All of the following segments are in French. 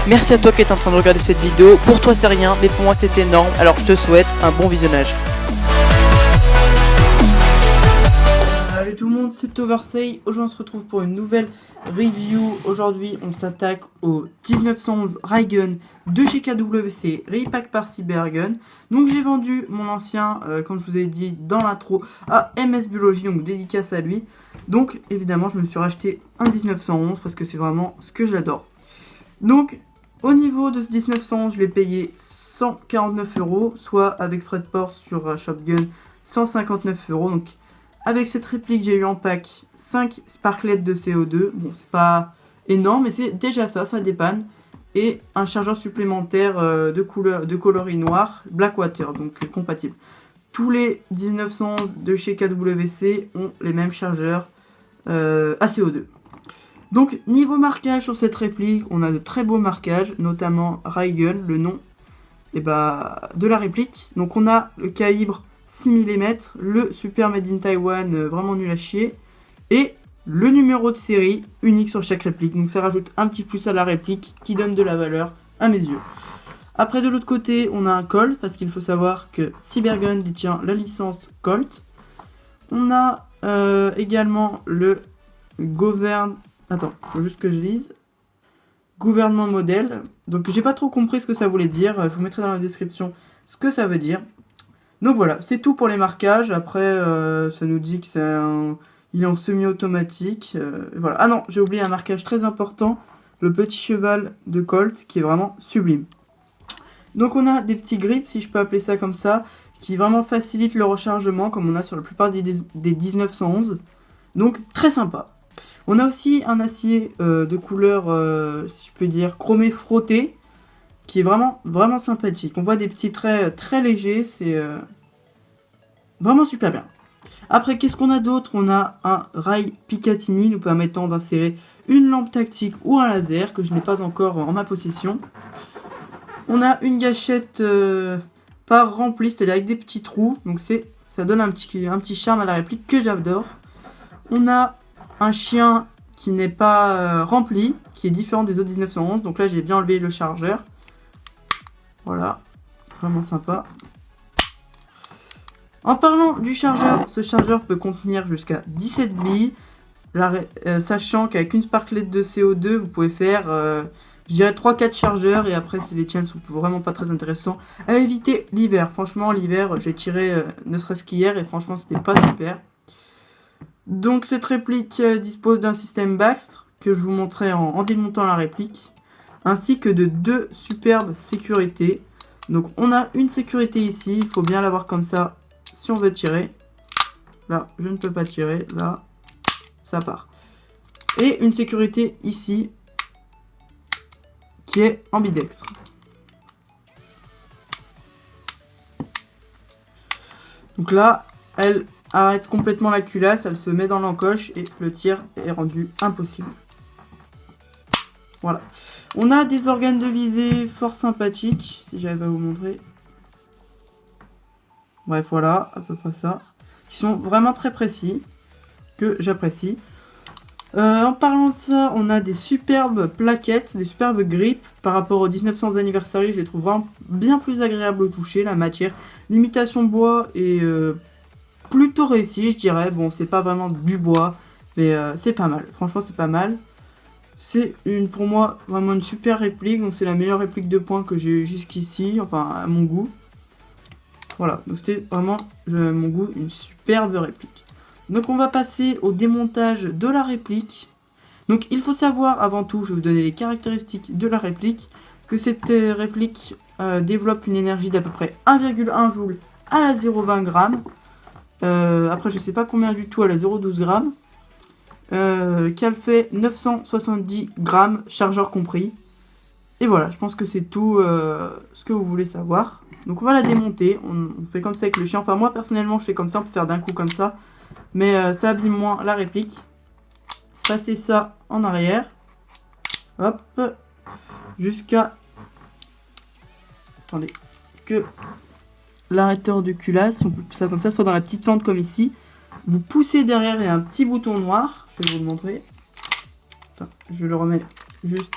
Merci à toi qui es en train de regarder cette vidéo. Pour toi c'est rien, mais pour moi c'est énorme. Alors je te souhaite un bon visionnage. Salut tout le monde, c'est Oversay. Aujourd'hui on se retrouve pour une nouvelle review. Aujourd'hui on s'attaque au 1911 Raygun de chez KWC, repack par Cybergun. Donc j'ai vendu mon ancien, comme je vous ai dit dans l'intro, à MS Biology, donc dédicace à lui. Donc évidemment je me suis racheté un 1911 parce que c'est vraiment ce que j'adore. Donc au niveau de ce 1911 je l'ai payé 149 €, soit avec frais de port sur Shopgun 159 €. Donc avec cette réplique, j'ai eu en pack 5 sparklets de CO2. Bon, c'est pas énorme, mais c'est déjà ça, ça dépanne. Et un chargeur supplémentaire de coloris noir, Blackwater, donc compatible. Tous les 1911 de chez KWC ont les mêmes chargeurs à CO2. Donc, niveau marquage sur cette réplique, on a de très beaux marquages, notamment Raygun, le nom de la réplique. Donc, on a le calibre 6 mm, le Super Made in Taiwan vraiment nul à chier, et le numéro de série unique sur chaque réplique. Donc ça rajoute un petit plus à la réplique qui donne de la valeur à mes yeux. Après de l'autre côté on a un Colt, parce qu'il faut savoir que Cybergun détient la licence Colt. On a également le faut juste que je lise. Gouvernement modèle. Donc j'ai pas trop compris ce que ça voulait dire, je vous mettrai dans la description ce que ça veut dire. Donc voilà, c'est tout pour les marquages. Après, ça nous dit que il est en semi-automatique. Voilà. Ah non, j'ai oublié un marquage très important. Le petit cheval de Colt, qui est vraiment sublime. Donc on a des petits grips, si je peux appeler ça comme ça, qui vraiment facilitent le rechargement, comme on a sur la plupart des 1911. Donc très sympa. On a aussi un acier de couleur, si je peux dire, chromé frotté, qui est vraiment sympathique. On voit des petits traits très légers, c'est vraiment super bien. Après, qu'est-ce qu'on a d'autre? On a un rail Picatinny nous permettant d'insérer une lampe tactique ou un laser, que je n'ai pas encore en ma possession. On a une gâchette pas remplie, c'est-à-dire avec des petits trous, donc ça donne un petit charme à la réplique que j'adore. On a un chien qui n'est pas rempli, qui est différent des autres 1911, donc là j'ai bien enlevé le chargeur. Voilà, vraiment sympa. En parlant du chargeur, ce chargeur peut contenir jusqu'à 17 billes, sachant qu'avec une sparklette de CO2, vous pouvez faire, je dirais 3-4 chargeurs, et après si les tiennes sont vraiment pas très intéressants, à éviter l'hiver. Franchement, l'hiver, j'ai tiré ne serait-ce qu'hier, et franchement, c'était pas super. Donc cette réplique dispose d'un système Baxter, que je vous montrerai en démontant la réplique, ainsi que de 2 superbes sécurités. Donc on a une sécurité ici, il faut bien l'avoir comme ça si on veut tirer. Là, je ne peux pas tirer, là, ça part. Et une sécurité ici, qui est ambidextre. Donc là, elle arrête complètement la culasse, elle se met dans l'encoche et le tir est rendu impossible. Voilà. On a des organes de visée fort sympathiques, si j'arrive à vous montrer. Bref, voilà, à peu près ça. Qui sont vraiment très précis, que j'apprécie. En parlant de ça, on a des superbes plaquettes, des superbes grips. Par rapport au 1900 anniversary, je les trouve vraiment bien plus agréables au toucher. La matière, l'imitation bois est plutôt réussie, je dirais. Bon, c'est pas vraiment du bois, mais c'est pas mal. Franchement, c'est pas mal. C'est pour moi vraiment une super réplique, donc c'est la meilleure réplique de poing que j'ai eu jusqu'ici, enfin à mon goût. Voilà, donc c'était vraiment mon goût une superbe réplique. Donc on va passer au démontage de la réplique. Donc il faut savoir avant tout, je vais vous donner les caractéristiques de la réplique, que cette réplique développe une énergie d'à peu près 1,1 joule à la 0,20 g. Après je sais pas combien du tout à la 0,12 g. Qu'elle fait 970 grammes, chargeur compris. Et voilà, je pense que c'est tout ce que vous voulez savoir. Donc on va la démonter, on fait comme ça avec le chien. Enfin moi personnellement je fais comme ça, on peut faire d'un coup comme ça. Mais ça abîme moins la réplique. Passer ça en arrière. Hop. Jusqu'à... Attendez. Que l'arrêteur de culasse, on peut ça comme ça, soit dans la petite fente comme ici. Vous poussez derrière, il y a un petit bouton noir. Je vais vous le montrer. Attends, je le remets juste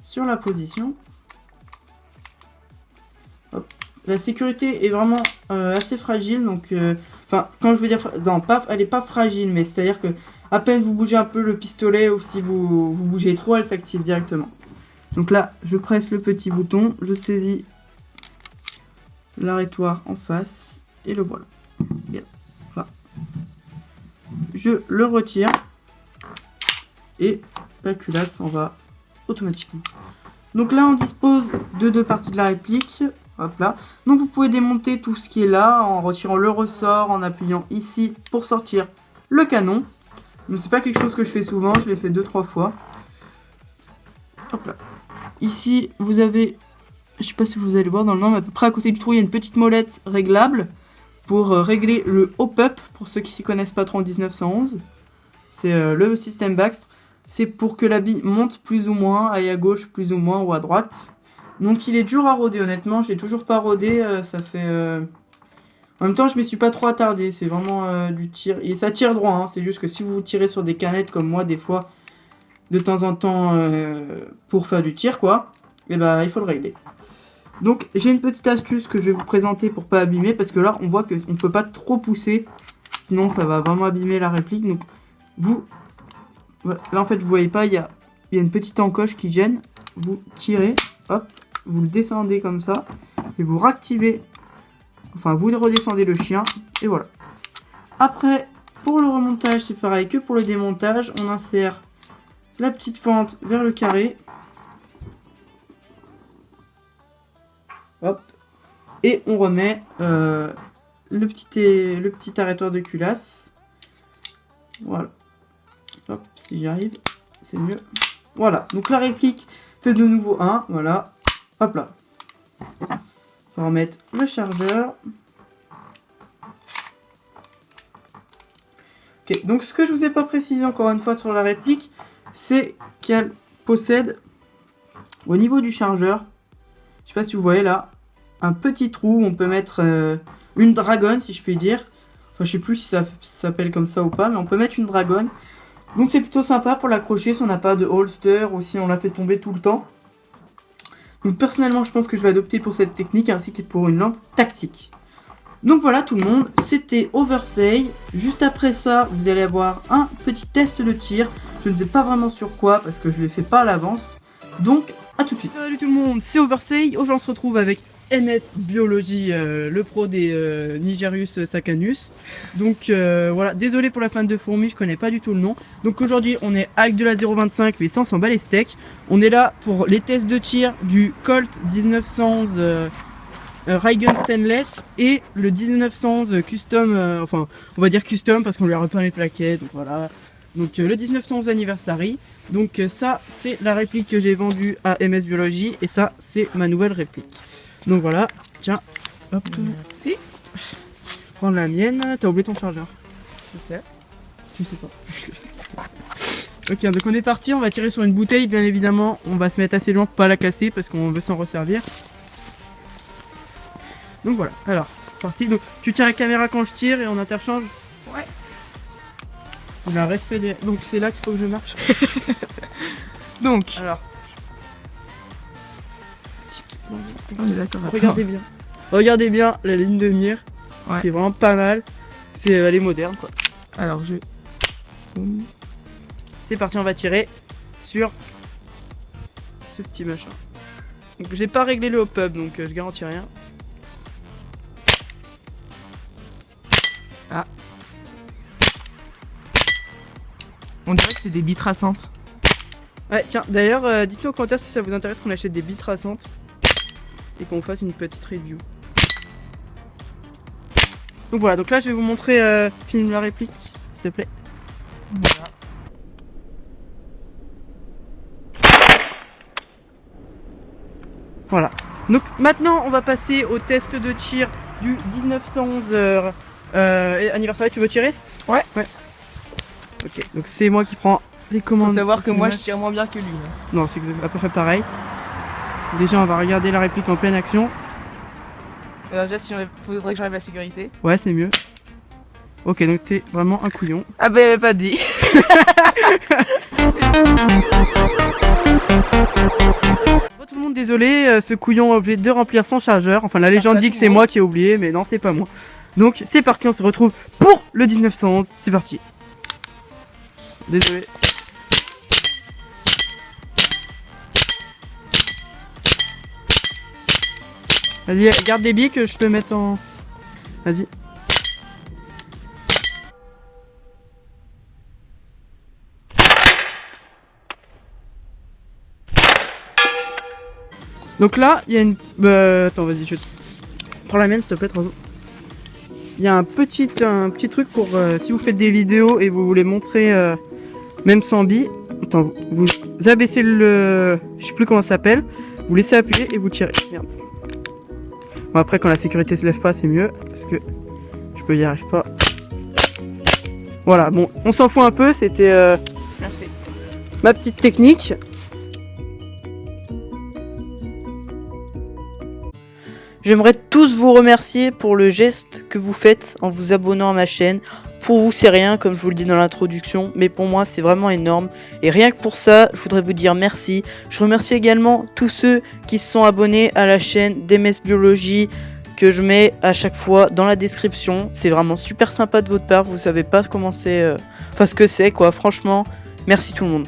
sur la position. Hop. La sécurité est vraiment assez fragile, donc enfin quand je veux dire non, pas, elle est pas fragile, mais c'est à dire que à peine vous bougez un peu le pistolet ou si vous bougez trop, elle s'active directement. Donc là je presse le petit bouton, je saisis l'arrêtoir en face et le voilà. Bien. Voilà. Je le retire et la culasse s'en va automatiquement. Donc là on dispose de deux parties de la réplique. Hop là. Donc vous pouvez démonter tout ce qui est là en retirant le ressort, en appuyant ici pour sortir le canon. Donc c'est pas quelque chose que je fais souvent, je l'ai fait 2-3 fois. Hop là. Ici vous avez, je sais pas si vous allez voir dans le nom, mais à peu près à côté du trou il y a une petite molette réglable pour régler le hop-up, pour ceux qui s'y connaissent pas trop en 1911. C'est le système Baxter. C'est pour que la bille monte plus ou moins, aille à gauche plus ou moins ou à droite. Donc il est dur à roder, honnêtement, je l'ai toujours pas rodé, ça fait... En même temps je me suis pas trop attardé, c'est vraiment du tir, et ça tire droit, hein. C'est juste que si vous tirez sur des canettes comme moi des fois, de temps en temps, pour faire du tir quoi, et bah il faut le régler. Donc j'ai une petite astuce que je vais vous présenter pour pas abîmer, parce que là on voit qu'on ne peut pas trop pousser, sinon ça va vraiment abîmer la réplique, donc vous... Là en fait vous voyez pas, il y a une petite encoche qui gêne, vous tirez, hop, vous le descendez comme ça, et vous réactivez, enfin vous redescendez le chien, et voilà. Après, pour le remontage, c'est pareil que pour le démontage, on insère la petite fente vers le carré, hop, et on remet le petit arrêteur de culasse, voilà, hop, si j'y arrive, c'est mieux, voilà, donc la réplique fait de nouveau un, voilà. Hop là. On va remettre le chargeur. Ok, donc ce que je vous ai pas précisé encore une fois sur la réplique, c'est qu'elle possède au niveau du chargeur, je sais pas si vous voyez là, un petit trou où on peut mettre une dragonne si je puis dire. Enfin, je sais plus si ça s'appelle comme ça ou pas, mais on peut mettre une dragonne. Donc c'est plutôt sympa pour l'accrocher si on n'a pas de holster ou si on la fait tomber tout le temps. Donc personnellement je pense que je vais adopter pour cette technique ainsi que pour une lampe tactique. Donc voilà tout le monde, c'était Oversay. Juste après ça vous allez avoir un petit test de tir. Je ne sais pas vraiment sur quoi parce que je ne l'ai fait pas à l'avance. Donc à tout de suite. Salut tout le monde, c'est Oversay. Aujourd'hui on se retrouve avec MS Biologie, le pro des Nigerius Sacanus. Donc voilà, désolé pour la fan de fourmis, je connais pas du tout le nom. Donc aujourd'hui on est avec de la 0.25 mais sans s'emballer steak. On est là pour les tests de tir du Colt 1911 Raygun Stainless et le 1911 Custom, enfin on va dire Custom parce qu'on lui a repeint les plaquettes, donc voilà. Donc le 1911 Anniversary. Donc ça c'est la réplique que j'ai vendue à MS Biologie et ça c'est ma nouvelle réplique. Donc voilà, tiens, hop, merci. Prendre la mienne, t'as oublié ton chargeur. Je sais. Tu sais pas. Ok, donc on est parti, on va tirer sur une bouteille, bien évidemment, on va se mettre assez loin pour pas la casser parce qu'on veut s'en resservir. Donc voilà, alors, parti, donc tu tiens la caméra quand je tire et on interchange. Ouais. Il a un respect des... Donc c'est là qu'il faut que je marche. Donc, Alors. regardez bien. Regardez bien la ligne de mire, Ouais. qui est vraiment pas mal. C'est elle est moderne quoi. Alors je... C'est parti, on va tirer sur ce petit machin. Donc j'ai pas réglé le hop-up donc je garantis rien. Ah. On dirait que c'est des billes traçantes. Ouais tiens, d'ailleurs dites-nous en commentaire si ça vous intéresse qu'on achète des billes traçantes et qu'on fasse une petite review. Donc voilà, donc là je vais vous montrer filme la réplique, s'il te plaît. Voilà. Voilà. Donc maintenant on va passer au test de tir du 1911 anniversaire. Tu veux tirer? Ouais. Ouais. Ok, donc c'est moi qui prends les commandes. Faut savoir que moi je tire moins bien que lui. Hein. Non, c'est à peu près pareil. Déjà on va regarder la réplique en pleine action. Alors déjà, faudrait que j'enlève la sécurité. Ouais, c'est mieux. Ok, donc t'es vraiment un couillon. Ah bah pas dit. désolé, ce couillon a oublié de remplir son chargeur. Enfin, la légende dit que c'est moi qui ai oublié, mais non, c'est pas moi. Donc, c'est parti, on se retrouve pour le 1911. C'est parti. Désolé. Vas-y, garde des billes que je peux mettre en... Vas-y. Donc là, il y a une... attends, vas-y, je prends la mienne, s'il te plaît, Trazo. Il y a un petit truc pour... si vous faites des vidéos et vous voulez montrer... même sans billes... Attends, vous abaissez le... Je sais plus comment ça s'appelle. Vous laissez appuyer et vous tirez. Merde. Bon, après, quand la sécurité se lève pas, c'est mieux. Parce que je y arrive pas. Voilà, bon, on s'en fout un peu. C'était Merci. ma petite technique. J'aimerais tous vous remercier pour le geste que vous faites en vous abonnant à ma chaîne. Pour vous, c'est rien, comme je vous le dis dans l'introduction, mais pour moi, c'est vraiment énorme. Et rien que pour ça, je voudrais vous dire merci. Je remercie également tous ceux qui se sont abonnés à la chaîne d'MS Biologie, que je mets à chaque fois dans la description. C'est vraiment super sympa de votre part, vous savez pas comment c'est... Enfin, ce que c'est, quoi. Franchement, merci tout le monde.